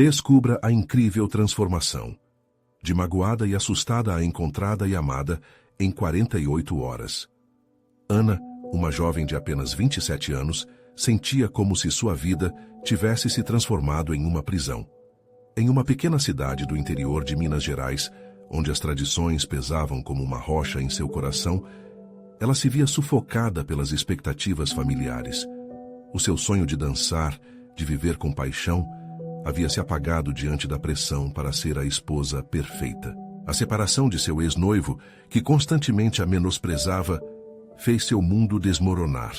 Descubra a incrível transformação. De magoada e assustada a encontrada e amada em 48 horas. Ana, uma jovem de apenas 27 anos, sentia como se sua vida tivesse se transformado em uma prisão. Em uma pequena cidade do interior de Minas Gerais, onde as tradições pesavam como uma rocha em seu coração, ela se via sufocada pelas expectativas familiares. O seu sonho de dançar, de viver com paixão, havia se apagado diante da pressão para ser a esposa perfeita. A separação de seu ex-noivo, que constantemente a menosprezava, fez seu mundo desmoronar.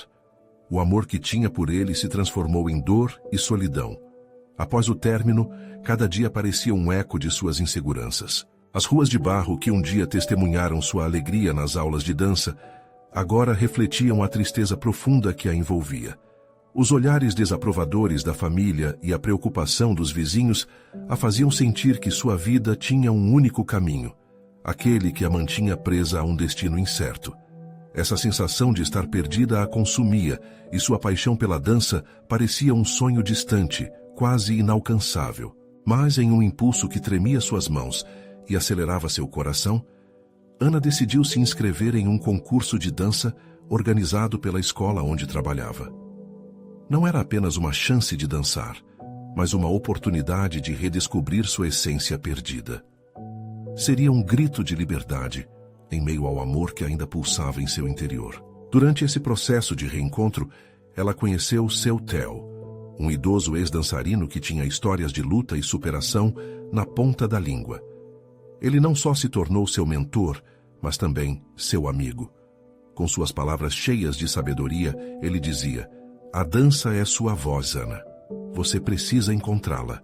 O amor que tinha por ele se transformou em dor e solidão. Após o término, cada dia parecia um eco de suas inseguranças. As ruas de barro que um dia testemunharam sua alegria nas aulas de dança, agora refletiam a tristeza profunda que a envolvia. Os olhares desaprovadores da família e a preocupação dos vizinhos a faziam sentir que sua vida tinha um único caminho, aquele que a mantinha presa a um destino incerto. Essa sensação de estar perdida a consumia, e sua paixão pela dança parecia um sonho distante, quase inalcançável. Mas em um impulso que tremia suas mãos e acelerava seu coração, Ana decidiu se inscrever em um concurso de dança organizado pela escola onde trabalhava. Não era apenas uma chance de dançar, mas uma oportunidade de redescobrir sua essência perdida. Seria um grito de liberdade, em meio ao amor que ainda pulsava em seu interior. Durante esse processo de reencontro, ela conheceu seu Theo, um idoso ex-dançarino que tinha histórias de luta e superação na ponta da língua. Ele não só se tornou seu mentor, mas também seu amigo. Com suas palavras cheias de sabedoria, ele dizia: "A dança é sua voz, Ana. Você precisa encontrá-la."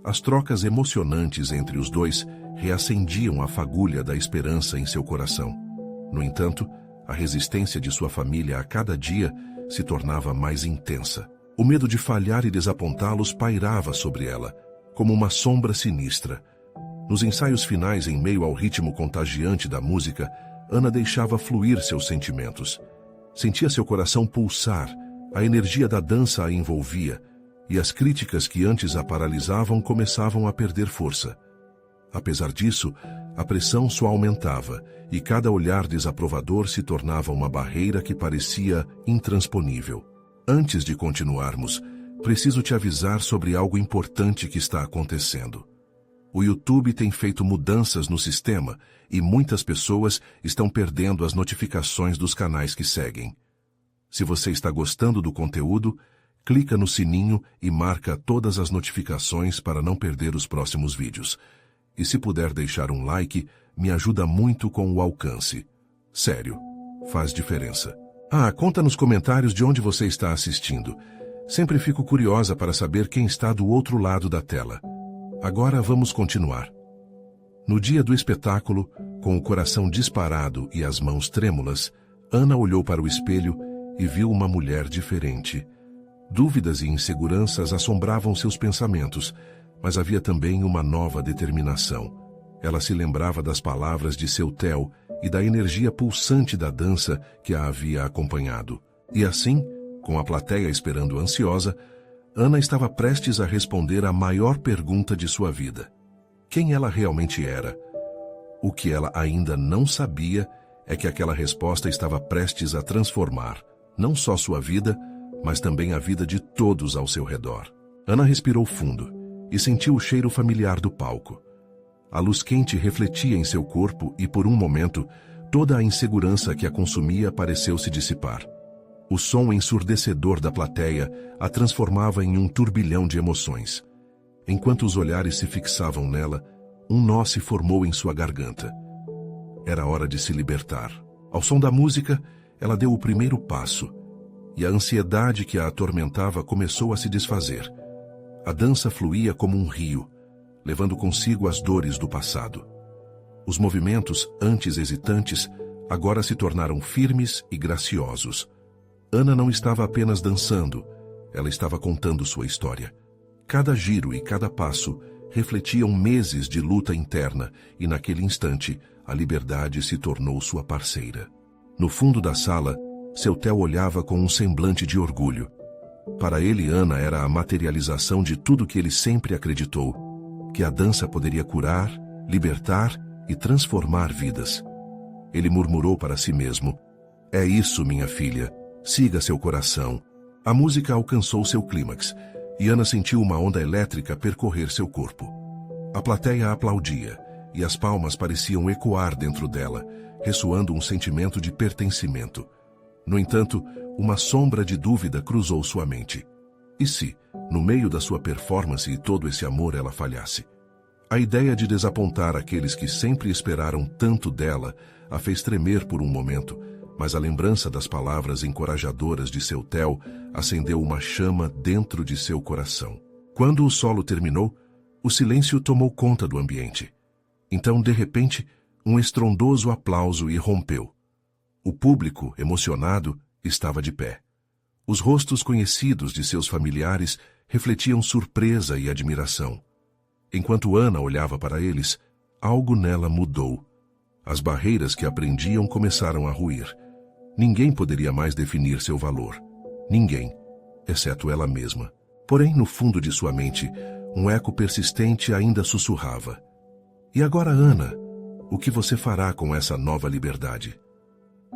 As trocas emocionantes entre os dois reacendiam a fagulha da esperança em seu coração. No entanto, a resistência de sua família a cada dia se tornava mais intensa. O medo de falhar e desapontá-los pairava sobre ela, como uma sombra sinistra. Nos ensaios finais, em meio ao ritmo contagiante da música, Ana deixava fluir seus sentimentos. Sentia seu coração pulsar, a energia da dança a envolvia, e as críticas que antes a paralisavam começavam a perder força. Apesar disso, a pressão só aumentava, e cada olhar desaprovador se tornava uma barreira que parecia intransponível. Antes de continuarmos, preciso te avisar sobre algo importante que está acontecendo. O YouTube tem feito mudanças no sistema e muitas pessoas estão perdendo as notificações dos canais que seguem. Se você está gostando do conteúdo, clica no sininho e marca todas as notificações para não perder os próximos vídeos. E se puder deixar um like, me ajuda muito com o alcance. Sério, faz diferença. Conta nos comentários de onde você está assistindo. Sempre fico curiosa para saber quem está do outro lado da tela. Agora vamos continuar. No dia do espetáculo, com o coração disparado e as mãos trêmulas, Ana olhou para o espelho e viu uma mulher diferente. Dúvidas e inseguranças assombravam seus pensamentos, mas havia também uma nova determinação. Ela se lembrava das palavras de seu Theo e da energia pulsante da dança que a havia acompanhado. E assim, com a plateia esperando ansiosa, Ana estava prestes a responder à maior pergunta de sua vida. Quem ela realmente era? O que ela ainda não sabia é que aquela resposta estava prestes a transformar não só sua vida, mas também a vida de todos ao seu redor. Ana respirou fundo e sentiu o cheiro familiar do palco. A luz quente refletia em seu corpo e, por um momento, toda a insegurança que a consumia pareceu se dissipar. O som ensurdecedor da plateia a transformava em um turbilhão de emoções. Enquanto os olhares se fixavam nela, um nó se formou em sua garganta. Era hora de se libertar. Ao som da música, ela deu o primeiro passo, e a ansiedade que a atormentava começou a se desfazer. A dança fluía como um rio, levando consigo as dores do passado. Os movimentos, antes hesitantes, agora se tornaram firmes e graciosos. Ana não estava apenas dançando, ela estava contando sua história. Cada giro e cada passo refletiam meses de luta interna e, naquele instante, a liberdade se tornou sua parceira. No fundo da sala, seu Theo olhava com um semblante de orgulho. Para ele, Ana era a materialização de tudo que ele sempre acreditou, que a dança poderia curar, libertar e transformar vidas. Ele murmurou para si mesmo: "É isso, minha filha, siga seu coração." A música alcançou seu clímax, e Ana sentiu uma onda elétrica percorrer seu corpo. A plateia aplaudia, e as palmas pareciam ecoar dentro dela, ressoando um sentimento de pertencimento. No entanto, uma sombra de dúvida cruzou sua mente. E se, no meio da sua performance e todo esse amor, ela falhasse? A ideia de desapontar aqueles que sempre esperaram tanto dela a fez tremer por um momento, mas a lembrança das palavras encorajadoras de seu Theo acendeu uma chama dentro de seu coração. Quando o solo terminou, o silêncio tomou conta do ambiente. Então, de repente, um estrondoso aplauso irrompeu. O público, emocionado, estava de pé. Os rostos conhecidos de seus familiares refletiam surpresa e admiração. Enquanto Ana olhava para eles, algo nela mudou. As barreiras que a prendiam começaram a ruir. Ninguém poderia mais definir seu valor. Ninguém, exceto ela mesma. Porém, no fundo de sua mente, um eco persistente ainda sussurrava: "E agora, Ana, o que você fará com essa nova liberdade?"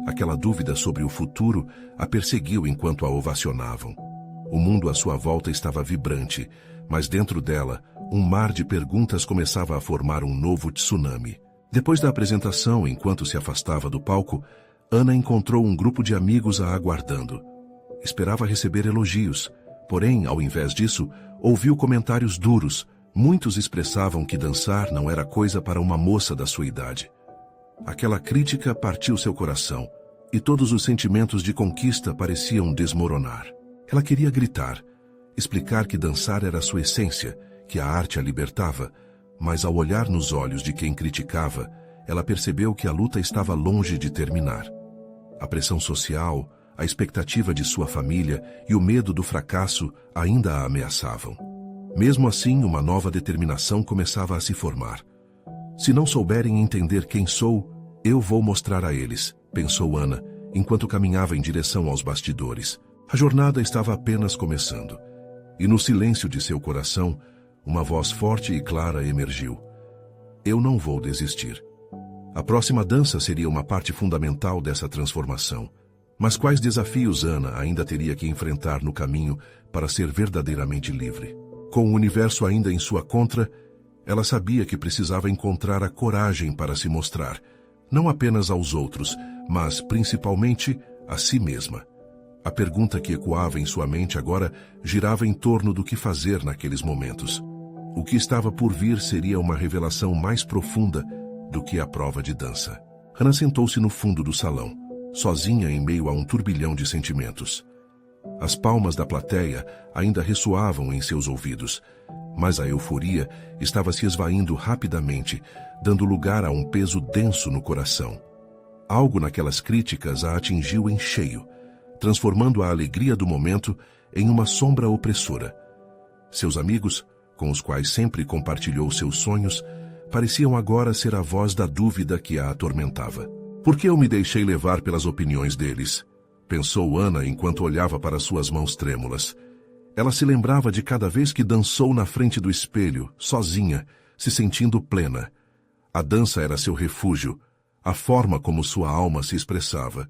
Aquela dúvida sobre o futuro a perseguiu enquanto a ovacionavam. O mundo à sua volta estava vibrante, mas dentro dela, um mar de perguntas começava a formar um novo tsunami. Depois da apresentação, enquanto se afastava do palco, Ana encontrou um grupo de amigos a aguardando. Esperava receber elogios, porém, ao invés disso, ouviu comentários duros. Muitos expressavam que dançar não era coisa para uma moça da sua idade. Aquela crítica partiu seu coração, e todos os sentimentos de conquista pareciam desmoronar. Ela queria gritar, explicar que dançar era sua essência, que a arte a libertava, mas ao olhar nos olhos de quem criticava, ela percebeu que a luta estava longe de terminar. A pressão social, a expectativa de sua família e o medo do fracasso ainda a ameaçavam. Mesmo assim, uma nova determinação começava a se formar. "Se não souberem entender quem sou, eu vou mostrar a eles", pensou Ana, enquanto caminhava em direção aos bastidores. A jornada estava apenas começando. E no silêncio de seu coração, uma voz forte e clara emergiu: "Eu não vou desistir." A próxima dança seria uma parte fundamental dessa transformação. Mas quais desafios Ana ainda teria que enfrentar no caminho para ser verdadeiramente livre? Com o universo ainda em sua contra, ela sabia que precisava encontrar a coragem para se mostrar, não apenas aos outros, mas principalmente a si mesma. A pergunta que ecoava em sua mente agora girava em torno do que fazer naqueles momentos. O que estava por vir seria uma revelação mais profunda do que a prova de dança. Ana sentou-se no fundo do salão, sozinha em meio a um turbilhão de sentimentos. As palmas da plateia ainda ressoavam em seus ouvidos, mas a euforia estava se esvaindo rapidamente, dando lugar a um peso denso no coração. Algo naquelas críticas a atingiu em cheio, transformando a alegria do momento em uma sombra opressora. Seus amigos, com os quais sempre compartilhou seus sonhos, pareciam agora ser a voz da dúvida que a atormentava. "Por que eu me deixei levar pelas opiniões deles?" pensou Ana enquanto olhava para suas mãos trêmulas. Ela se lembrava de cada vez que dançou na frente do espelho, sozinha, se sentindo plena. A dança era seu refúgio, a forma como sua alma se expressava.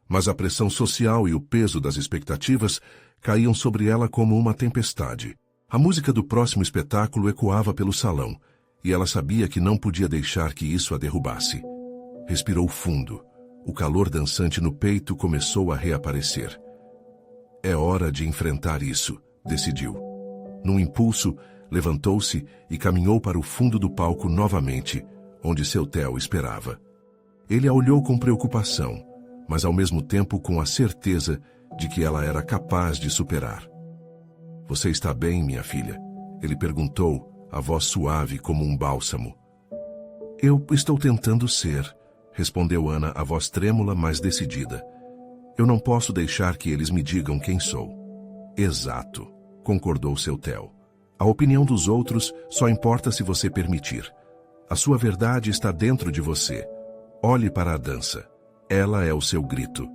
Mas a pressão social e o peso das expectativas caíam sobre ela como uma tempestade. A música do próximo espetáculo ecoava pelo salão, e ela sabia que não podia deixar que isso a derrubasse. Respirou fundo. O calor dançante no peito começou a reaparecer. "É hora de enfrentar isso", decidiu. Num impulso, levantou-se e caminhou para o fundo do palco novamente, onde seu Theo esperava. Ele a olhou com preocupação, mas ao mesmo tempo com a certeza de que ela era capaz de superar. "Você está bem, minha filha?" ele perguntou, a voz suave como um bálsamo. "Eu estou tentando ser", respondeu Ana, a voz trêmula, mas decidida. "Eu não posso deixar que eles me digam quem sou." "Exato", concordou seu Theo. "A opinião dos outros só importa se você permitir. A sua verdade está dentro de você. Olhe para a dança. Ela é o seu grito."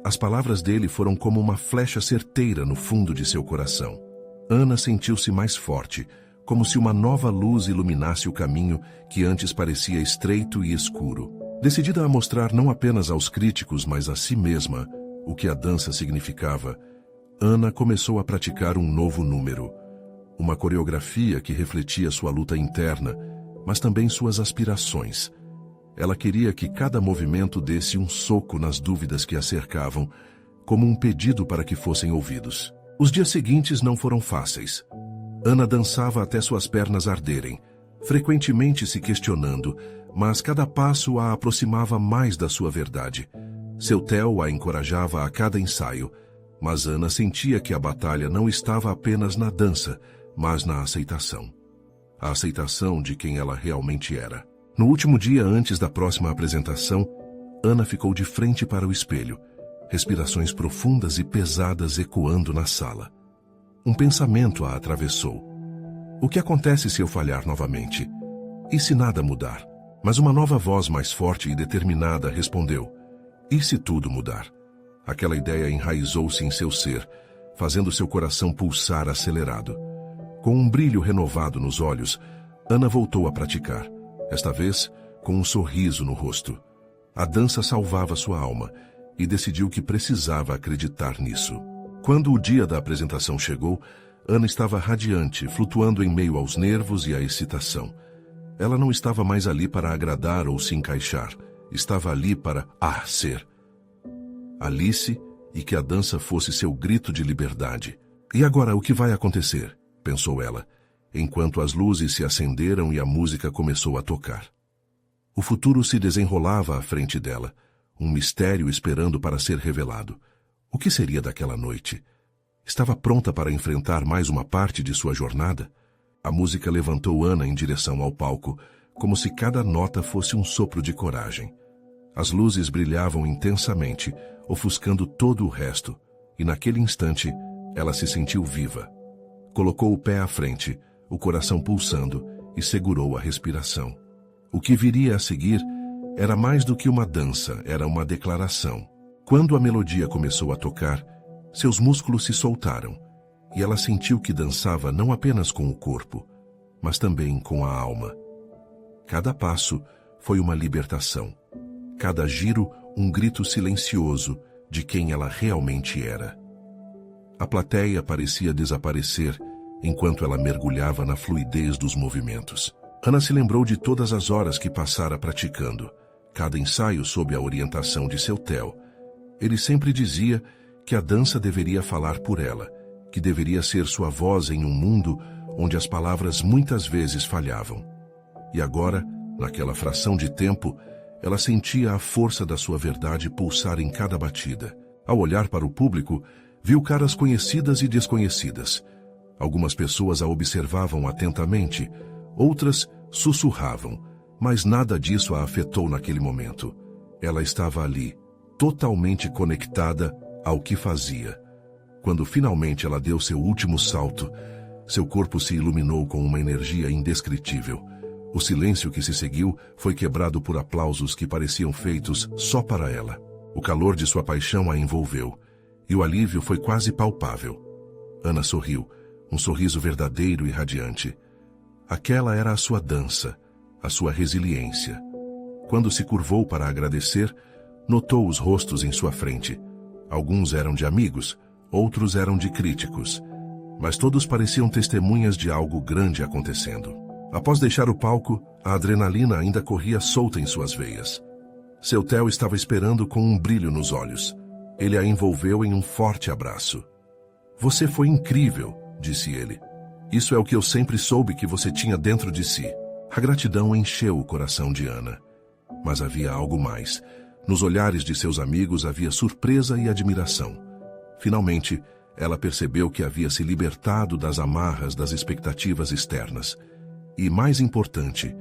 As palavras dele foram como uma flecha certeira no fundo de seu coração. Ana sentiu-se mais forte, como se uma nova luz iluminasse o caminho que antes parecia estreito e escuro. Decidida a mostrar não apenas aos críticos, mas a si mesma, o que a dança significava, Ana começou a praticar um novo número. Uma coreografia que refletia sua luta interna, mas também suas aspirações. Ela queria que cada movimento desse um soco nas dúvidas que a cercavam, como um pedido para que fossem ouvidos. Os dias seguintes não foram fáceis. Ana dançava até suas pernas arderem, frequentemente se questionando, mas cada passo a aproximava mais da sua verdade. Seu Theo a encorajava a cada ensaio, mas Ana sentia que a batalha não estava apenas na dança, mas na aceitação. A aceitação de quem ela realmente era. No último dia antes da próxima apresentação, Ana ficou de frente para o espelho, respirações profundas e pesadas ecoando na sala. Um pensamento a atravessou. O que acontece se eu falhar novamente? E se nada mudar? Mas uma nova voz mais forte e determinada respondeu: e se tudo mudar? Aquela ideia enraizou-se em seu ser, fazendo seu coração pulsar acelerado. Com um brilho renovado nos olhos, Ana voltou a praticar, esta vez com um sorriso no rosto. A dança salvava sua alma e decidiu que precisava acreditar nisso. Quando o dia da apresentação chegou, Ana estava radiante, flutuando em meio aos nervos e à excitação. Ela não estava mais ali para agradar ou se encaixar, estava ali para ser. Alice, e que a dança fosse seu grito de liberdade. E agora o que vai acontecer? Pensou ela, enquanto as luzes se acenderam e a música começou a tocar. O futuro se desenrolava à frente dela, um mistério esperando para ser revelado. O que seria daquela noite? Estava pronta para enfrentar mais uma parte de sua jornada? A música levantou Ana em direção ao palco, como se cada nota fosse um sopro de coragem. As luzes brilhavam intensamente, ofuscando todo o resto, e naquele instante ela se sentiu viva. Colocou o pé à frente, o coração pulsando, e segurou a respiração. O que viria a seguir era mais do que uma dança, era uma declaração. Quando a melodia começou a tocar, seus músculos se soltaram, e ela sentiu que dançava não apenas com o corpo, mas também com a alma. Cada passo foi uma libertação. Cada giro, um grito silencioso de quem ela realmente era. A plateia parecia desaparecer enquanto ela mergulhava na fluidez dos movimentos. Ana se lembrou de todas as horas que passara praticando, cada ensaio sob a orientação de seu Theo. Ele sempre dizia que a dança deveria falar por ela, que deveria ser sua voz em um mundo onde as palavras muitas vezes falhavam. E agora, naquela fração de tempo, ela sentia a força da sua verdade pulsar em cada batida. Ao olhar para o público, viu caras conhecidas e desconhecidas. Algumas pessoas a observavam atentamente, outras sussurravam, mas nada disso a afetou naquele momento. Ela estava ali, totalmente conectada ao que fazia. Quando finalmente ela deu seu último salto, seu corpo se iluminou com uma energia indescritível. O silêncio que se seguiu foi quebrado por aplausos que pareciam feitos só para ela. O calor de sua paixão a envolveu, e o alívio foi quase palpável. Ana sorriu, um sorriso verdadeiro e radiante. Aquela era a sua dança, a sua resiliência. Quando se curvou para agradecer, notou os rostos em sua frente. Alguns eram de amigos, outros eram de críticos, mas todos pareciam testemunhas de algo grande acontecendo. Após deixar o palco, a adrenalina ainda corria solta em suas veias. Seu Theo estava esperando com um brilho nos olhos. Ele a envolveu em um forte abraço. "Você foi incrível", disse ele. "Isso é o que eu sempre soube que você tinha dentro de si." A gratidão encheu o coração de Ana. Mas havia algo mais. Nos olhares de seus amigos havia surpresa e admiração. Finalmente, ela percebeu que havia se libertado das amarras das expectativas externas. E, mais importante,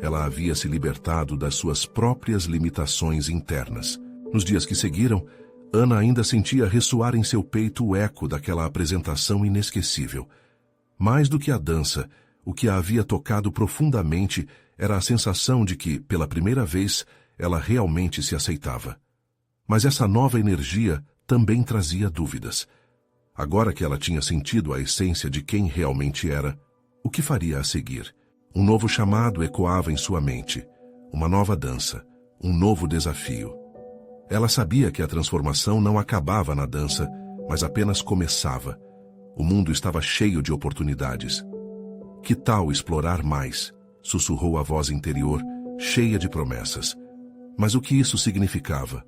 ela havia se libertado das suas próprias limitações internas. Nos dias que seguiram, Ana ainda sentia ressoar em seu peito o eco daquela apresentação inesquecível. Mais do que a dança, o que a havia tocado profundamente era a sensação de que, pela primeira vez, ela realmente se aceitava. Mas essa nova energia também trazia dúvidas. Agora que ela tinha sentido a essência de quem realmente era, o que faria a seguir? Um novo chamado ecoava em sua mente, uma nova dança, um novo desafio. Ela sabia que a transformação não acabava na dança, mas apenas começava. O mundo estava cheio de oportunidades. Que tal explorar mais? Sussurrou a voz interior, cheia de promessas. Mas o que isso significava?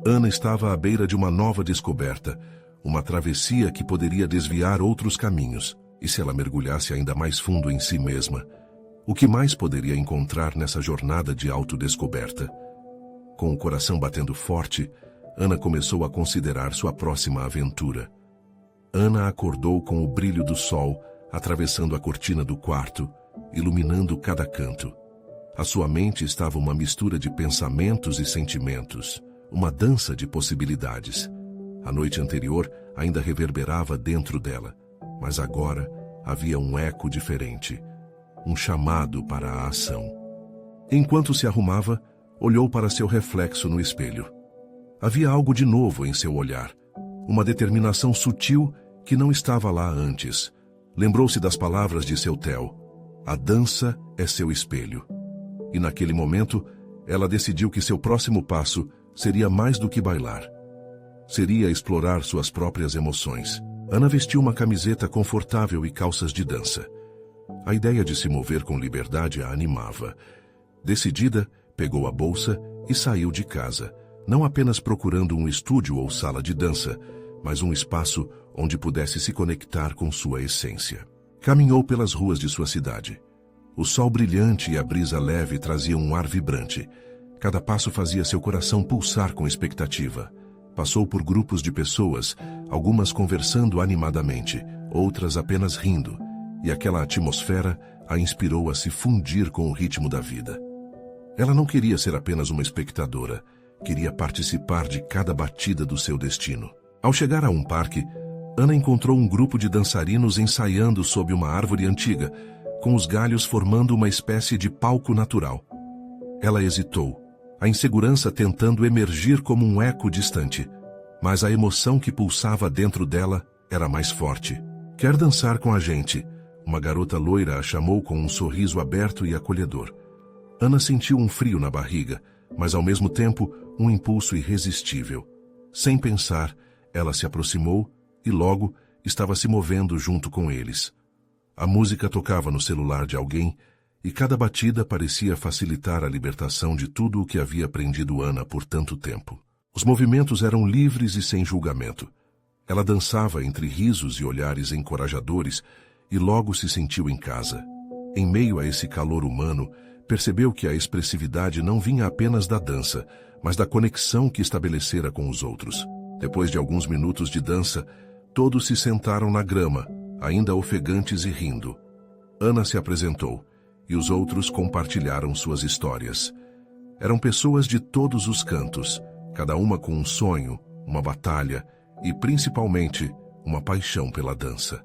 Ana estava à beira de uma nova descoberta, uma travessia que poderia desviar outros caminhos. E se ela mergulhasse ainda mais fundo em si mesma? O que mais poderia encontrar nessa jornada de autodescoberta? Com o coração batendo forte, Ana começou a considerar sua próxima aventura. Ana acordou com o brilho do sol, atravessando a cortina do quarto, iluminando cada canto. A sua mente estava uma mistura de pensamentos e sentimentos, uma dança de possibilidades. A noite anterior ainda reverberava dentro dela, mas agora havia um eco diferente, um chamado para a ação. Enquanto se arrumava, olhou para seu reflexo no espelho. Havia algo de novo em seu olhar, uma determinação sutil que não estava lá antes. Lembrou-se das palavras de seu Theo: a dança é seu espelho. E naquele momento, ela decidiu que seu próximo passo seria mais do que bailar. Seria explorar suas próprias emoções. Ana vestiu uma camiseta confortável e calças de dança. A ideia de se mover com liberdade a animava. Decidida, pegou a bolsa e saiu de casa, não apenas procurando um estúdio ou sala de dança, mas um espaço onde pudesse se conectar com sua essência. Caminhou pelas ruas de sua cidade. O sol brilhante e a brisa leve traziam um ar vibrante. Cada passo fazia seu coração pulsar com expectativa. Passou por grupos de pessoas, algumas conversando animadamente, outras apenas rindo, e aquela atmosfera a inspirou a se fundir com o ritmo da vida. Ela não queria ser apenas uma espectadora, queria participar de cada batida do seu destino. Ao chegar a um parque, Ana encontrou um grupo de dançarinos ensaiando sob uma árvore antiga, com os galhos formando uma espécie de palco natural. Ela hesitou, a insegurança tentando emergir como um eco distante, mas a emoção que pulsava dentro dela era mais forte. "Quer dançar com a gente?" Uma garota loira a chamou com um sorriso aberto e acolhedor. Ana sentiu um frio na barriga, mas ao mesmo tempo um impulso irresistível. Sem pensar, ela se aproximou e logo estava se movendo junto com eles. A música tocava no celular de alguém e cada batida parecia facilitar a libertação de tudo o que havia aprendido Ana por tanto tempo. Os movimentos eram livres e sem julgamento. Ela dançava entre risos e olhares encorajadores e logo se sentiu em casa. Em meio a esse calor humano, percebeu que a expressividade não vinha apenas da dança, mas da conexão que estabelecera com os outros. Depois de alguns minutos de dança, todos se sentaram na grama, ainda ofegantes e rindo. Ana se apresentou, e os outros compartilharam suas histórias. Eram pessoas de todos os cantos, cada uma com um sonho, uma batalha e, principalmente, uma paixão pela dança.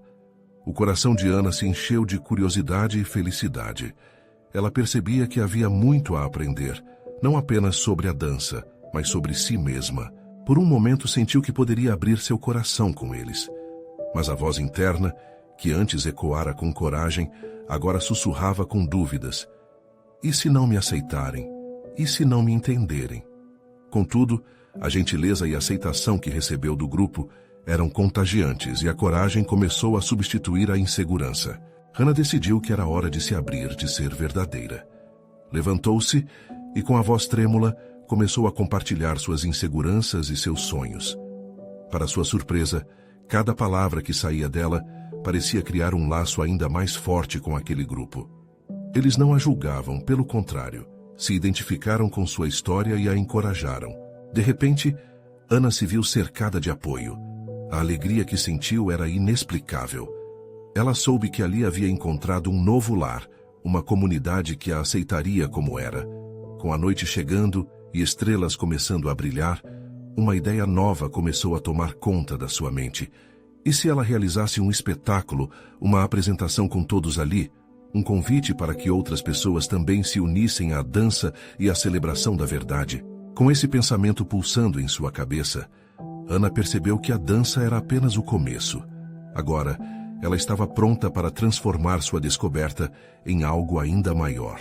O coração de Ana se encheu de curiosidade e felicidade. Ela percebia que havia muito a aprender, não apenas sobre a dança, mas sobre si mesma. Por um momento sentiu que poderia abrir seu coração com eles. Mas a voz interna, que antes ecoara com coragem, agora sussurrava com dúvidas. E se não me aceitarem? E se não me entenderem? Contudo, a gentileza e aceitação que recebeu do grupo eram contagiantes e a coragem começou a substituir a insegurança. Ana decidiu que era hora de se abrir, de ser verdadeira. Levantou-se e, com a voz trêmula, começou a compartilhar suas inseguranças e seus sonhos. Para sua surpresa, cada palavra que saía dela parecia criar um laço ainda mais forte com aquele grupo. Eles não a julgavam, pelo contrário, se identificaram com sua história e a encorajaram. De repente, Ana se viu cercada de apoio. A alegria que sentiu era inexplicável. Ela soube que ali havia encontrado um novo lar, uma comunidade que a aceitaria como era. Com a noite chegando e estrelas começando a brilhar, uma ideia nova começou a tomar conta da sua mente. E se ela realizasse um espetáculo, uma apresentação com todos ali, um convite para que outras pessoas também se unissem à dança e à celebração da verdade? Com esse pensamento pulsando em sua cabeça, Ana percebeu que a dança era apenas o começo. Agora, ela estava pronta para transformar sua descoberta em algo ainda maior.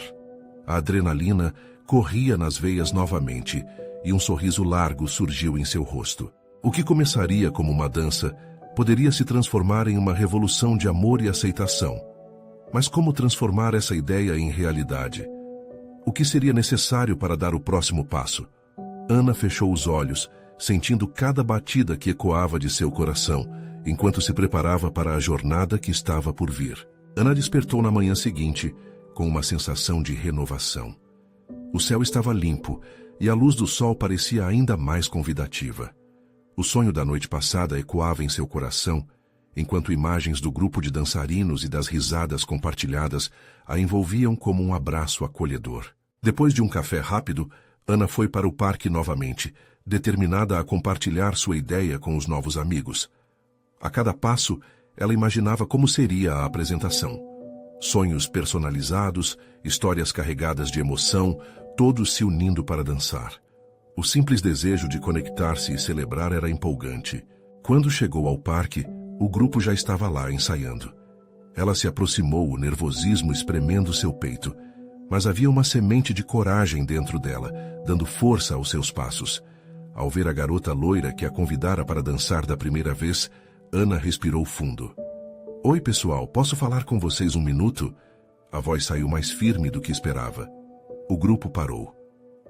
A adrenalina corria nas veias novamente e um sorriso largo surgiu em seu rosto. O que começaria como uma dança poderia se transformar em uma revolução de amor e aceitação. Mas como transformar essa ideia em realidade? O que seria necessário para dar o próximo passo? Ana fechou os olhos, sentindo cada batida que ecoava de seu coração, enquanto se preparava para a jornada que estava por vir. Ana despertou na manhã seguinte, com uma sensação de renovação. O céu estava limpo e a luz do sol parecia ainda mais convidativa. O sonho da noite passada ecoava em seu coração, enquanto imagens do grupo de dançarinos e das risadas compartilhadas a envolviam como um abraço acolhedor. Depois de um café rápido, Ana foi para o parque novamente, determinada a compartilhar sua ideia com os novos amigos. A cada passo, ela imaginava como seria a apresentação. Sonhos personalizados, histórias carregadas de emoção, todos se unindo para dançar. O simples desejo de conectar-se e celebrar era empolgante. Quando chegou ao parque, o grupo já estava lá ensaiando. Ela se aproximou, o nervosismo espremendo seu peito, mas havia uma semente de coragem dentro dela, dando força aos seus passos. Ao ver a garota loira que a convidara para dançar da primeira vez, Ana respirou fundo. "Oi, pessoal, posso falar com vocês um minuto?" A voz saiu mais firme do que esperava. O grupo parou.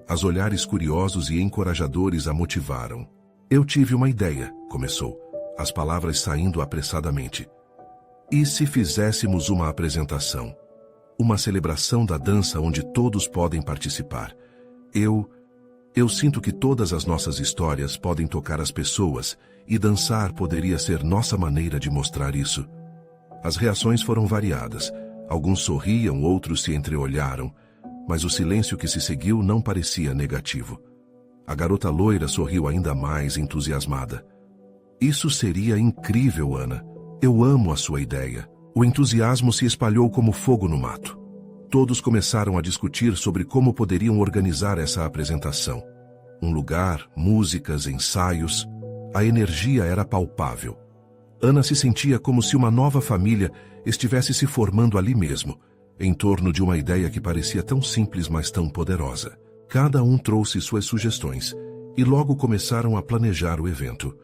As olhares curiosos e encorajadores a motivaram. "Eu tive uma ideia", começou, as palavras saindo apressadamente. "E se fizéssemos uma apresentação? Uma celebração da dança onde todos podem participar. Eu sinto que todas as nossas histórias podem tocar as pessoas e dançar poderia ser nossa maneira de mostrar isso." As reações foram variadas. Alguns sorriam, outros se entreolharam, mas o silêncio que se seguiu não parecia negativo. A garota loira sorriu ainda mais entusiasmada. "Isso seria incrível, Ana. Eu amo a sua ideia." O entusiasmo se espalhou como fogo no mato. Todos começaram a discutir sobre como poderiam organizar essa apresentação. Um lugar, músicas, ensaios. A energia era palpável. Ana se sentia como se uma nova família estivesse se formando ali mesmo, em torno de uma ideia que parecia tão simples, mas tão poderosa. Cada um trouxe suas sugestões, e logo começaram a planejar o evento.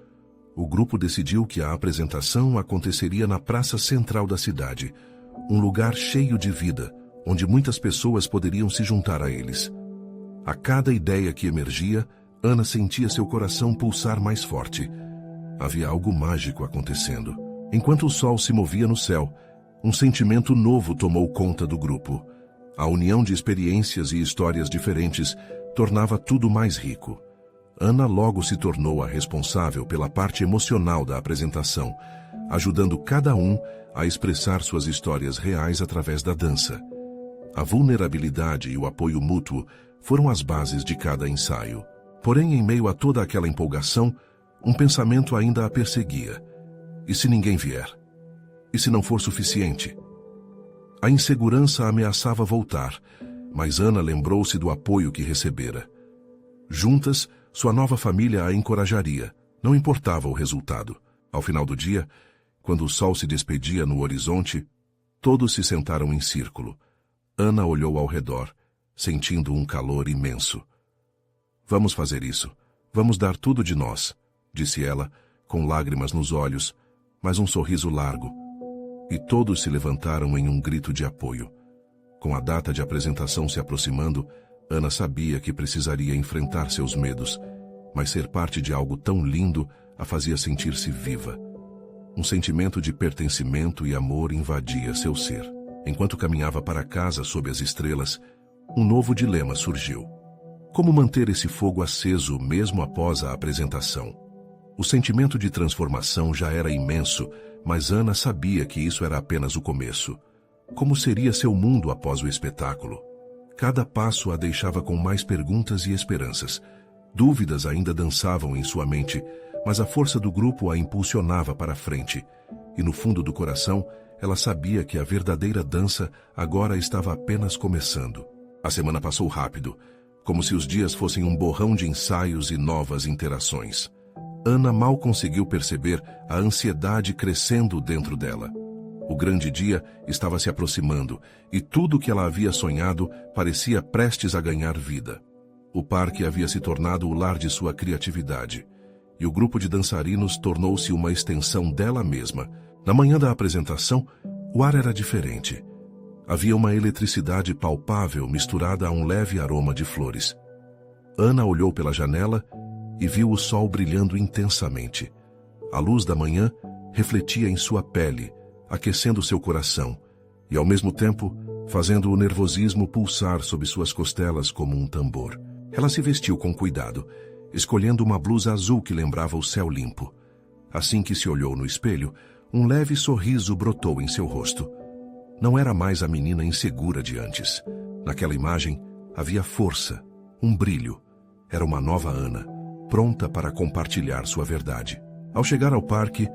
O grupo decidiu que a apresentação aconteceria na praça central da cidade, um lugar cheio de vida, onde muitas pessoas poderiam se juntar a eles. A cada ideia que emergia, Ana sentia seu coração pulsar mais forte. Havia algo mágico acontecendo. Enquanto o sol se movia no céu, um sentimento novo tomou conta do grupo. A união de experiências e histórias diferentes tornava tudo mais rico. Ana logo se tornou a responsável pela parte emocional da apresentação, ajudando cada um a expressar suas histórias reais através da dança. A vulnerabilidade e o apoio mútuo foram as bases de cada ensaio. Porém, em meio a toda aquela empolgação, um pensamento ainda a perseguia. E se ninguém vier? E se não for suficiente? A insegurança ameaçava voltar, mas Ana lembrou-se do apoio que recebera. Juntas, sua nova família a encorajaria, não importava o resultado. Ao final do dia, quando o sol se despedia no horizonte, todos se sentaram em círculo. Ana olhou ao redor, sentindo um calor imenso. "Vamos fazer isso. Vamos dar tudo de nós", disse ela, com lágrimas nos olhos, mas um sorriso largo. E todos se levantaram em um grito de apoio. Com a data de apresentação se aproximando, Ana sabia que precisaria enfrentar seus medos, mas ser parte de algo tão lindo a fazia sentir-se viva. Um sentimento de pertencimento e amor invadia seu ser. Enquanto caminhava para casa sob as estrelas, um novo dilema surgiu. Como manter esse fogo aceso mesmo após a apresentação? O sentimento de transformação já era imenso, mas Ana sabia que isso era apenas o começo. Como seria seu mundo após o espetáculo? Cada passo a deixava com mais perguntas e esperanças. Dúvidas ainda dançavam em sua mente, mas a força do grupo a impulsionava para a frente. E no fundo do coração, ela sabia que a verdadeira dança agora estava apenas começando. A semana passou rápido. como se os dias fossem um borrão de ensaios e novas interações. Ana mal conseguiu perceber a ansiedade crescendo dentro dela. O grande dia estava se aproximando e tudo o que ela havia sonhado parecia prestes a ganhar vida. O parque havia se tornado o lar de sua criatividade, e o grupo de dançarinos tornou-se uma extensão dela mesma. Na manhã da apresentação, o ar era diferente. Havia uma eletricidade palpável misturada a um leve aroma de flores. Ana olhou pela janela e viu o sol brilhando intensamente. A luz da manhã refletia em sua pele, aquecendo seu coração, e ao mesmo tempo fazendo o nervosismo pulsar sob suas costelas como um tambor. Ela se vestiu com cuidado, escolhendo uma blusa azul que lembrava o céu limpo. Assim que se olhou no espelho, um leve sorriso brotou em seu rosto. Não era mais a menina insegura de antes. Naquela imagem havia força, um brilho. Era uma nova Ana, pronta para compartilhar sua verdade. Ao chegar ao parque,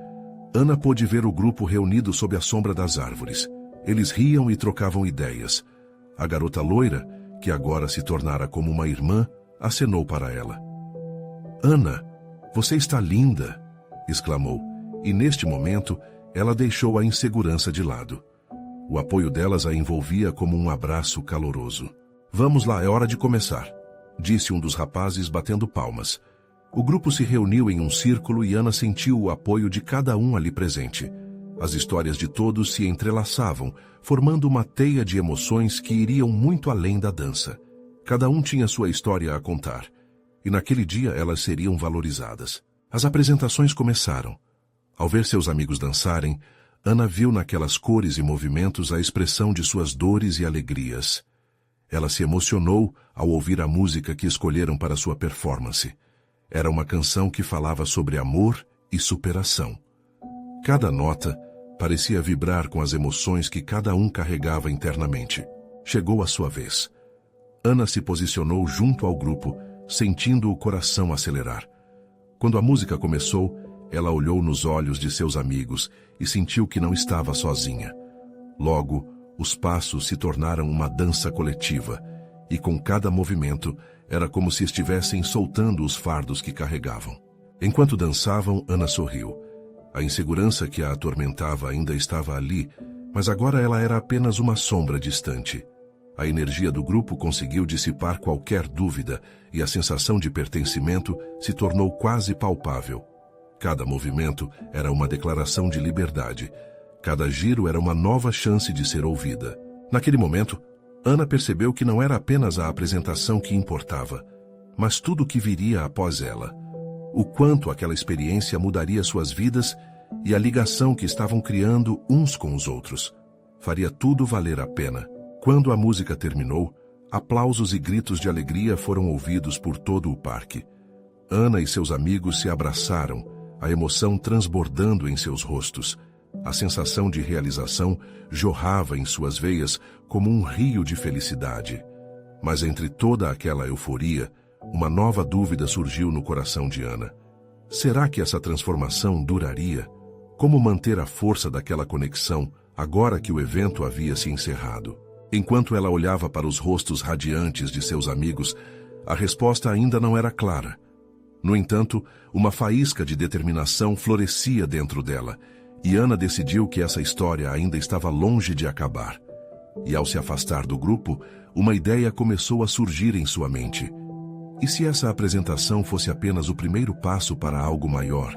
Ana pôde ver o grupo reunido sob a sombra das árvores. Eles riam e trocavam ideias. A garota loira, que agora se tornara como uma irmã, acenou para ela. "Ana, você está linda!" exclamou, e neste momento ela deixou a insegurança de lado. O apoio delas a envolvia como um abraço caloroso. "Vamos lá, é hora de começar", disse um dos rapazes batendo palmas. O grupo se reuniu em um círculo e Ana sentiu o apoio de cada um ali presente. As histórias de todos se entrelaçavam, formando uma teia de emoções que iriam muito além da dança. Cada um tinha sua história a contar, e naquele dia elas seriam valorizadas. As apresentações começaram. Ao ver seus amigos dançarem, Ana viu naquelas cores e movimentos a expressão de suas dores e alegrias. Ela se emocionou ao ouvir a música que escolheram para sua performance. Era uma canção que falava sobre amor e superação. Cada nota parecia vibrar com as emoções que cada um carregava internamente. Chegou a sua vez. Ana se posicionou junto ao grupo, sentindo o coração acelerar. Quando a música começou, ela olhou nos olhos de seus amigos e sentiu que não estava sozinha. Logo, os passos se tornaram uma dança coletiva, e com cada movimento era como se estivessem soltando os fardos que carregavam. Enquanto dançavam, Ana sorriu. A insegurança que a atormentava ainda estava ali, mas agora ela era apenas uma sombra distante. A energia do grupo conseguiu dissipar qualquer dúvida e a sensação de pertencimento se tornou quase palpável. Cada movimento era uma declaração de liberdade. Cada giro era uma nova chance de ser ouvida. Naquele momento, Ana percebeu que não era apenas a apresentação que importava, mas tudo o que viria após ela. O quanto aquela experiência mudaria suas vidas e a ligação que estavam criando uns com os outros. Faria tudo valer a pena. Quando a música terminou, aplausos e gritos de alegria foram ouvidos por todo o parque. Ana e seus amigos se abraçaram, a emoção transbordando em seus rostos. A sensação de realização jorrava em suas veias como um rio de felicidade. Mas entre toda aquela euforia, uma nova dúvida surgiu no coração de Ana. Será que essa transformação duraria? Como manter a força daquela conexão agora que o evento havia se encerrado? Enquanto ela olhava para os rostos radiantes de seus amigos, a resposta ainda não era clara. No entanto, uma faísca de determinação florescia dentro dela, e Ana decidiu que essa história ainda estava longe de acabar. E ao se afastar do grupo, uma ideia começou a surgir em sua mente. E se essa apresentação fosse apenas o primeiro passo para algo maior?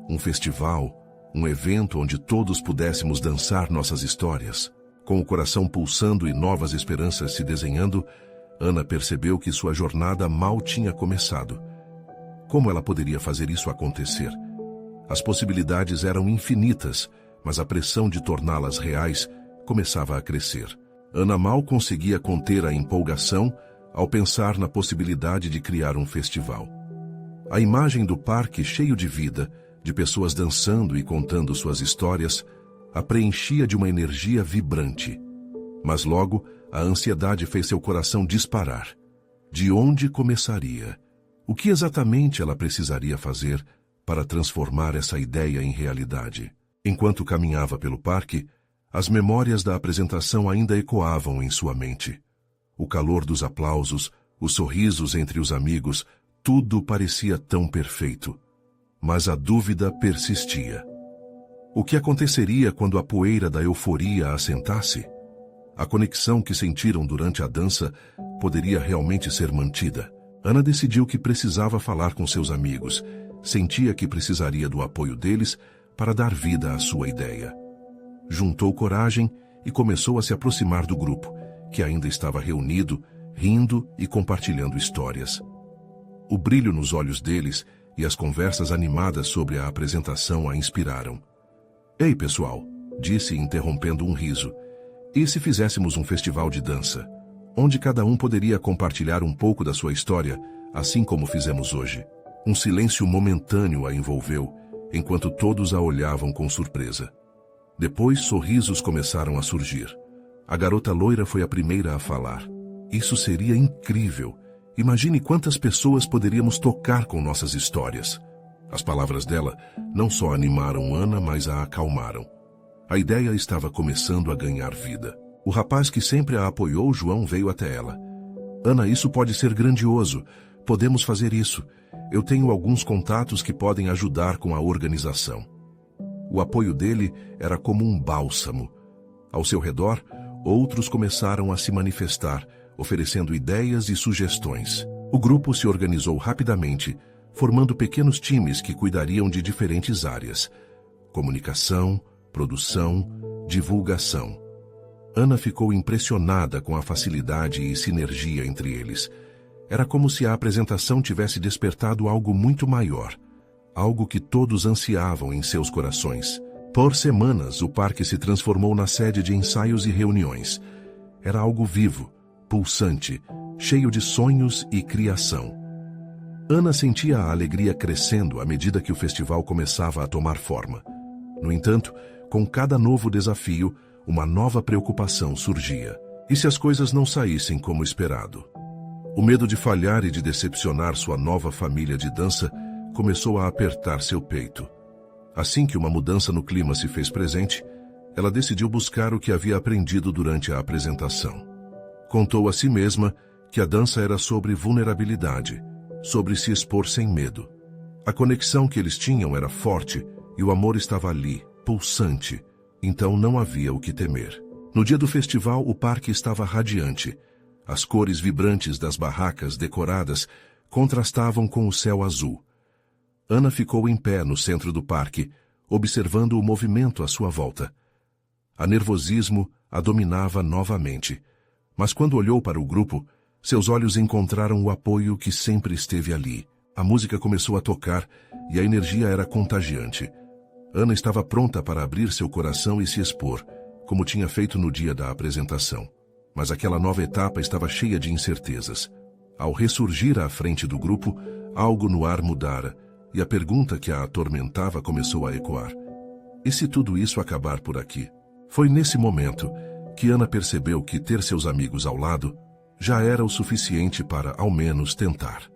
Um festival, um evento onde todos pudéssemos dançar nossas histórias? Com o coração pulsando e novas esperanças se desenhando, Ana percebeu que sua jornada mal tinha começado. Como ela poderia fazer isso acontecer? As possibilidades eram infinitas, mas a pressão de torná-las reais começava a crescer. Ana mal conseguia conter a empolgação ao pensar na possibilidade de criar um festival. A imagem do parque cheio de vida, de pessoas dançando e contando suas histórias, a preenchia de uma energia vibrante. Mas logo, a ansiedade fez seu coração disparar. De onde começaria? O que exatamente ela precisaria fazer para transformar essa ideia em realidade? Enquanto caminhava pelo parque, as memórias da apresentação ainda ecoavam em sua mente. O calor dos aplausos, os sorrisos entre os amigos, tudo parecia tão perfeito. Mas a dúvida persistia. O que aconteceria quando a poeira da euforia assentasse? A conexão que sentiram durante a dança poderia realmente ser mantida. Ana decidiu que precisava falar com seus amigos. Sentia que precisaria do apoio deles para dar vida à sua ideia. Juntou coragem e começou a se aproximar do grupo, que ainda estava reunido, rindo e compartilhando histórias. O brilho nos olhos deles e as conversas animadas sobre a apresentação a inspiraram. "Ei, pessoal", disse interrompendo um riso, "e se fizéssemos um festival de dança, onde cada um poderia compartilhar um pouco da sua história, assim como fizemos hoje?" Um silêncio momentâneo a envolveu, enquanto todos a olhavam com surpresa. Depois, sorrisos começaram a surgir. A garota loira foi a primeira a falar. "Isso seria incrível. Imagine quantas pessoas poderíamos tocar com nossas histórias." As palavras dela não só animaram Ana, mas a acalmaram. A ideia estava começando a ganhar vida. O rapaz que sempre a apoiou, João, veio até ela. "Ana, isso pode ser grandioso. Podemos fazer isso. Eu tenho alguns contatos que podem ajudar com a organização." O apoio dele era como um bálsamo. Ao seu redor, outros começaram a se manifestar, oferecendo ideias e sugestões. O grupo se organizou rapidamente, formando pequenos times que cuidariam de diferentes áreas: comunicação, produção, divulgação. Ana ficou impressionada com a facilidade e sinergia entre eles. Era como se a apresentação tivesse despertado algo muito maior, algo que todos ansiavam em seus corações. Por semanas, o parque se transformou na sede de ensaios e reuniões. Era algo vivo, pulsante, cheio de sonhos e criação. Ana sentia a alegria crescendo à medida que o festival começava a tomar forma. No entanto, com cada novo desafio, uma nova preocupação surgia. E se as coisas não saíssem como esperado? O medo de falhar e de decepcionar sua nova família de dança começou a apertar seu peito. Assim que uma mudança no clima se fez presente, ela decidiu buscar o que havia aprendido durante a apresentação. Contou a si mesma que a dança era sobre vulnerabilidade, sobre se expor sem medo. A conexão que eles tinham era forte e o amor estava ali, pulsante, então não havia o que temer. No dia do festival, o parque estava radiante. As cores vibrantes das barracas decoradas contrastavam com o céu azul. Ana ficou em pé no centro do parque, observando o movimento à sua volta. A nervosismo a dominava novamente, mas quando olhou para o grupo, seus olhos encontraram o apoio que sempre esteve ali. A música começou a tocar e a energia era contagiante. Ana estava pronta para abrir seu coração e se expor, como tinha feito no dia da apresentação. Mas aquela nova etapa estava cheia de incertezas. Ao ressurgir à frente do grupo, algo no ar mudara, e a pergunta que a atormentava começou a ecoar. E se tudo isso acabar por aqui? Foi nesse momento que Ana percebeu que ter seus amigos ao lado já era o suficiente para, ao menos, tentar.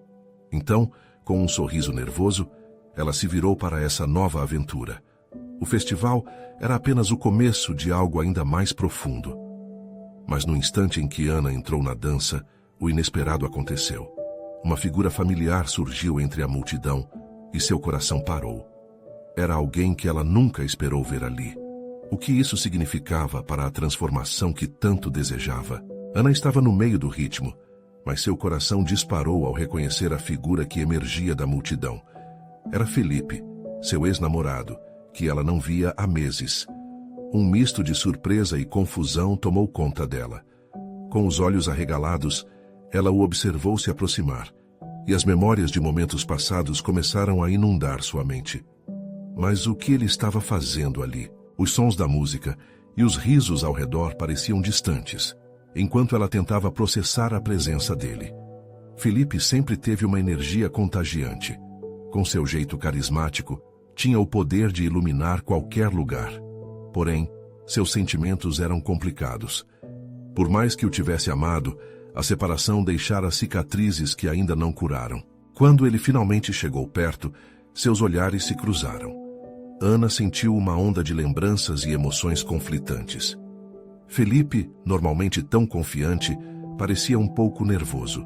Então, com um sorriso nervoso, ela se virou para essa nova aventura. O festival era apenas o começo de algo ainda mais profundo. Mas no instante em que Ana entrou na dança, o inesperado aconteceu. Uma figura familiar surgiu entre a multidão e seu coração parou. Era alguém que ela nunca esperou ver ali. O que isso significava para a transformação que tanto desejava? Ana estava no meio do ritmo, mas seu coração disparou ao reconhecer a figura que emergia da multidão. Era Felipe, seu ex-namorado, que ela não via há meses. Um misto de surpresa e confusão tomou conta dela. Com os olhos arregalados, ela o observou se aproximar, e as memórias de momentos passados começaram a inundar sua mente. Mas o que ele estava fazendo ali? Os sons da música e os risos ao redor pareciam distantes, enquanto ela tentava processar a presença dele. Felipe sempre teve uma energia contagiante. Com seu jeito carismático, tinha o poder de iluminar qualquer lugar. Porém, seus sentimentos eram complicados. Por mais que o tivesse amado, a separação deixara cicatrizes que ainda não curaram. Quando ele finalmente chegou perto, seus olhares se cruzaram. Ana sentiu uma onda de lembranças e emoções conflitantes. Felipe, normalmente tão confiante, parecia um pouco nervoso.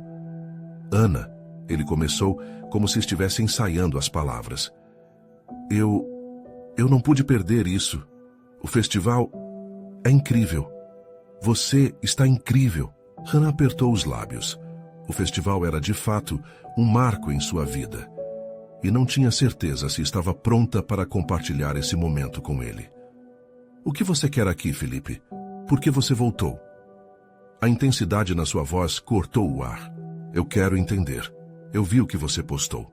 Ana, ele começou como se estivesse ensaiando as palavras. Eu não pude perder isso. O festival é incrível. Você está incrível. Hannah apertou os lábios. O festival era de fato um marco em sua vida. E não tinha certeza se estava pronta para compartilhar esse momento com ele. O que você quer aqui, Felipe? Por que você voltou? A intensidade na sua voz cortou o ar. Eu quero entender. Eu vi o que você postou.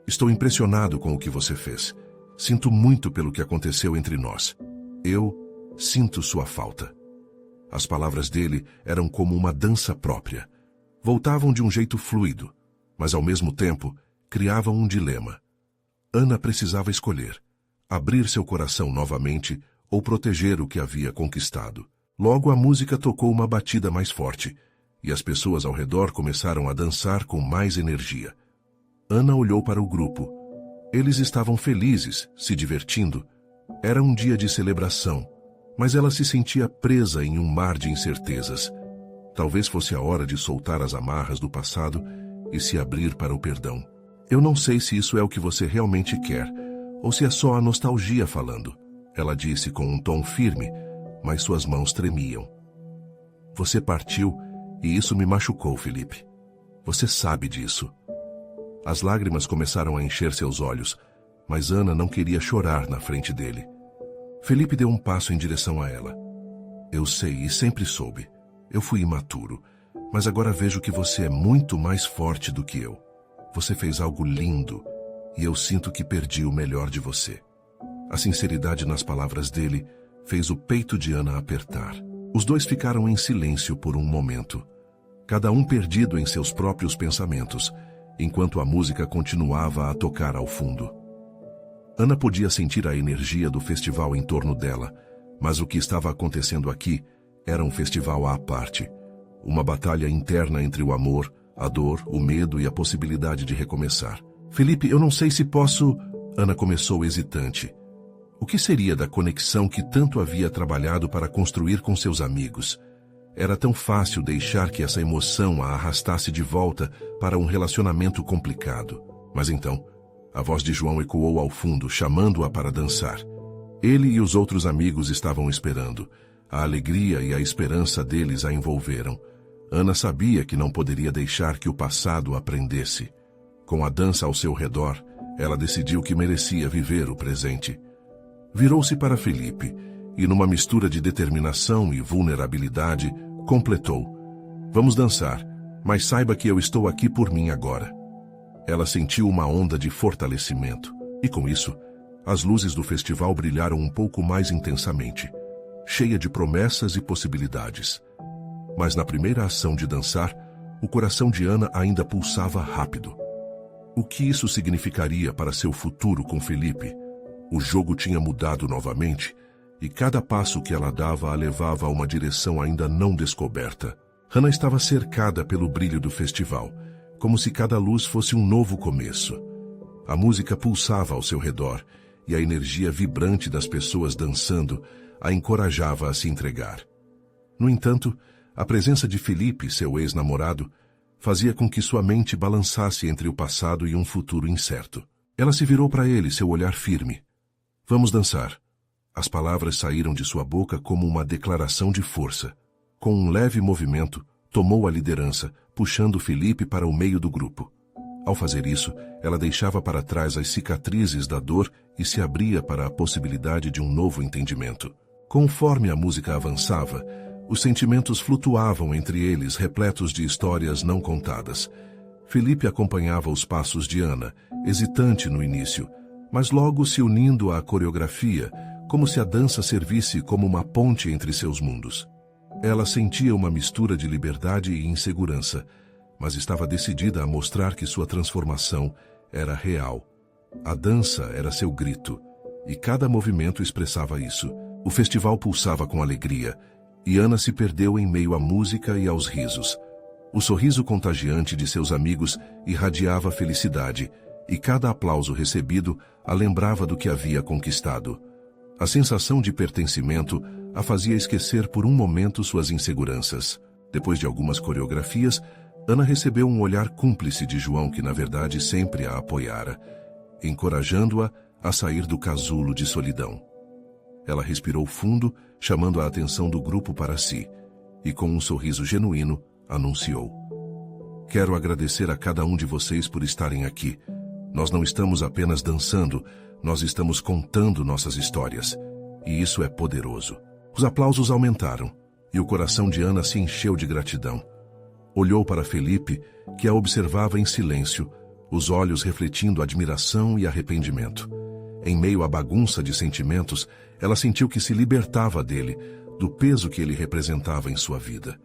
Estou impressionado com o que você fez. Sinto muito pelo que aconteceu entre nós. Eu sinto sua falta. As palavras dele eram como uma dança própria. Voltavam de um jeito fluido, mas ao mesmo tempo criavam um dilema. Ana precisava escolher: abrir seu coração novamente ou proteger o que havia conquistado. Logo a música tocou uma batida mais forte, e as pessoas ao redor começaram a dançar com mais energia. Ana olhou para o grupo. Eles estavam felizes, se divertindo. Era um dia de celebração, mas ela se sentia presa em um mar de incertezas. Talvez fosse a hora de soltar as amarras do passado e se abrir para o perdão. Eu não sei se isso é o que você realmente quer, ou se é só a nostalgia falando, ela disse com um tom firme, mas suas mãos tremiam. Você partiu e isso me machucou, Felipe. Você sabe disso. As lágrimas começaram a encher seus olhos, mas Ana não queria chorar na frente dele. Felipe deu um passo em direção a ela. Eu sei e sempre soube. Eu fui imaturo, mas agora vejo que você é muito mais forte do que eu. Você fez algo lindo e eu sinto que perdi o melhor de você. A sinceridade nas palavras dele fez o peito de Ana apertar. Os dois ficaram em silêncio por um momento, cada um perdido em seus próprios pensamentos, enquanto a música continuava a tocar ao fundo. Ana podia sentir a energia do festival em torno dela, mas o que estava acontecendo aqui era um festival à parte, uma batalha interna entre o amor, a dor, o medo e a possibilidade de recomeçar. Felipe, eu não sei se posso... Ana começou hesitante. O que seria da conexão que tanto havia trabalhado para construir com seus amigos? Era tão fácil deixar que essa emoção a arrastasse de volta para um relacionamento complicado. Mas então, a voz de João ecoou ao fundo, chamando-a para dançar. Ele e os outros amigos estavam esperando. A alegria e a esperança deles a envolveram. Ana sabia que não poderia deixar que o passado a prendesse. Com a dança ao seu redor, ela decidiu que merecia viver o presente. Virou-se para Felipe e, numa mistura de determinação e vulnerabilidade, completou: Vamos dançar, mas saiba que eu estou aqui por mim agora. Ela sentiu uma onda de fortalecimento, e com isso, as luzes do festival brilharam um pouco mais intensamente, cheia de promessas e possibilidades. Mas na primeira ação de dançar, o coração de Ana ainda pulsava rápido. O que isso significaria para seu futuro com Felipe? O jogo tinha mudado novamente, e cada passo que ela dava a levava a uma direção ainda não descoberta. Hannah estava cercada pelo brilho do festival, como se cada luz fosse um novo começo. A música pulsava ao seu redor, e a energia vibrante das pessoas dançando a encorajava a se entregar. No entanto, a presença de Felipe, seu ex-namorado, fazia com que sua mente balançasse entre o passado e um futuro incerto. Ela se virou para ele, seu olhar firme. Vamos dançar. As palavras saíram de sua boca como uma declaração de força. Com um leve movimento, tomou a liderança, puxando Felipe para o meio do grupo. Ao fazer isso, ela deixava para trás as cicatrizes da dor e se abria para a possibilidade de um novo entendimento. Conforme a música avançava, os sentimentos flutuavam entre eles, repletos de histórias não contadas. Felipe acompanhava os passos de Ana, hesitante no início, mas logo se unindo à coreografia, como se a dança servisse como uma ponte entre seus mundos. Ela sentia uma mistura de liberdade e insegurança, mas estava decidida a mostrar que sua transformação era real. A dança era seu grito, e cada movimento expressava isso. O festival pulsava com alegria, e Ana se perdeu em meio à música e aos risos. O sorriso contagiante de seus amigos irradiava felicidade, e cada aplauso recebido a lembrava do que havia conquistado. A sensação de pertencimento a fazia esquecer por um momento suas inseguranças. Depois de algumas coreografias, Ana recebeu um olhar cúmplice de João, que na verdade sempre a apoiara, encorajando-a a sair do casulo de solidão. Ela respirou fundo, chamando a atenção do grupo para si, e com um sorriso genuíno, anunciou: "Quero agradecer a cada um de vocês por estarem aqui. Nós não estamos apenas dançando, nós estamos contando nossas histórias, e isso é poderoso." Os aplausos aumentaram, e o coração de Ana se encheu de gratidão. Olhou para Felipe, que a observava em silêncio, os olhos refletindo admiração e arrependimento. Em meio à bagunça de sentimentos, ela sentiu que se libertava dele, do peso que ele representava em sua vida.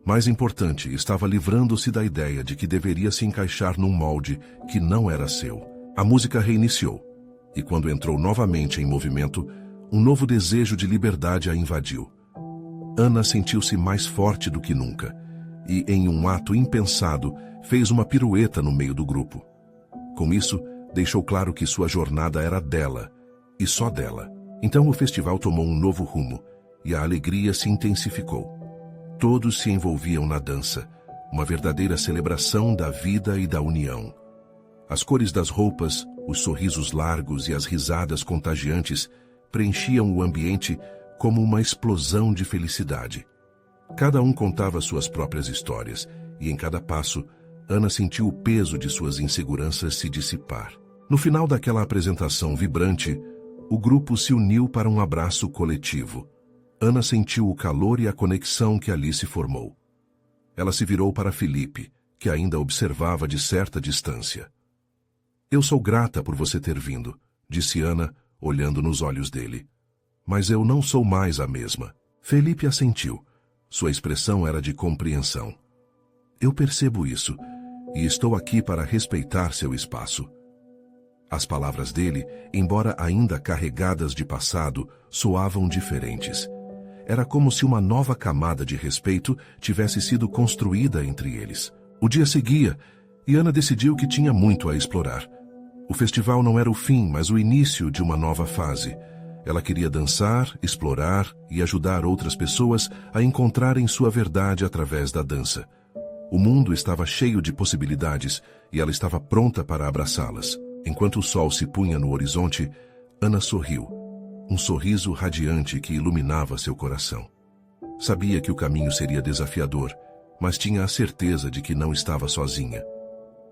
Mais importante, estava livrando-se da ideia de que deveria se encaixar num molde que não era seu. A música reiniciou, e quando entrou novamente em movimento, um novo desejo de liberdade a invadiu. Ana sentiu-se mais forte do que nunca, e, em um ato impensado, fez uma pirueta no meio do grupo. Com isso, deixou claro que sua jornada era dela, e só dela. Então o festival tomou um novo rumo, e a alegria se intensificou. Todos se envolviam na dança, uma verdadeira celebração da vida e da união. As cores das roupas, os sorrisos largos e as risadas contagiantes preenchiam o ambiente como uma explosão de felicidade. Cada um contava suas próprias histórias, e em cada passo, Ana sentiu o peso de suas inseguranças se dissipar. No final daquela apresentação vibrante, o grupo se uniu para um abraço coletivo. Ana sentiu o calor e a conexão que ali se formou. Ela se virou para Felipe, que ainda observava de certa distância. "Eu sou grata por você ter vindo", disse Ana, olhando nos olhos dele. "Mas eu não sou mais a mesma." Felipe assentiu. Sua expressão era de compreensão. "Eu percebo isso, e estou aqui para respeitar seu espaço." As palavras dele, embora ainda carregadas de passado, soavam diferentes. Era como se uma nova camada de respeito tivesse sido construída entre eles. O dia seguia, e Ana decidiu que tinha muito a explorar. O festival não era o fim, mas o início de uma nova fase. Ela queria dançar, explorar e ajudar outras pessoas a encontrarem sua verdade através da dança. O mundo estava cheio de possibilidades e ela estava pronta para abraçá-las. Enquanto o sol se punha no horizonte, Ana sorriu. Um sorriso radiante que iluminava seu coração. Sabia que o caminho seria desafiador, mas tinha a certeza de que não estava sozinha.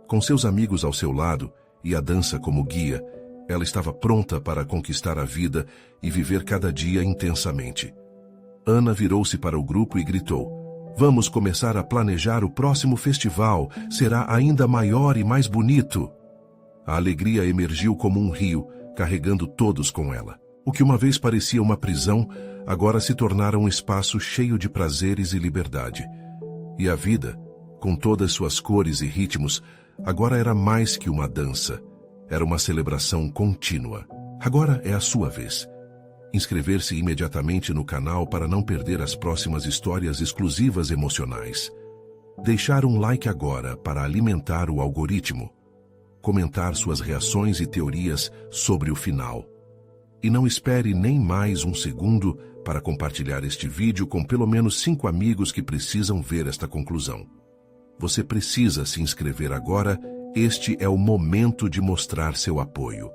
Com seus amigos ao seu lado e a dança como guia, ela estava pronta para conquistar a vida e viver cada dia intensamente. Ana virou-se para o grupo e gritou: "Vamos começar a planejar o próximo festival, será ainda maior e mais bonito." A alegria emergiu como um rio, carregando todos com ela. O que uma vez parecia uma prisão, agora se tornara um espaço cheio de prazeres e liberdade. E a vida, com todas suas cores e ritmos, agora era mais que uma dança. Era uma celebração contínua. Agora é a sua vez. Inscrever-se imediatamente no canal para não perder as próximas histórias exclusivas emocionais. Deixar um like agora para alimentar o algoritmo. Comentar suas reações e teorias sobre o final. E não espere nem mais um segundo para compartilhar este vídeo com pelo menos 5 amigos que precisam ver esta conclusão. Você precisa se inscrever agora. Este é o momento de mostrar seu apoio.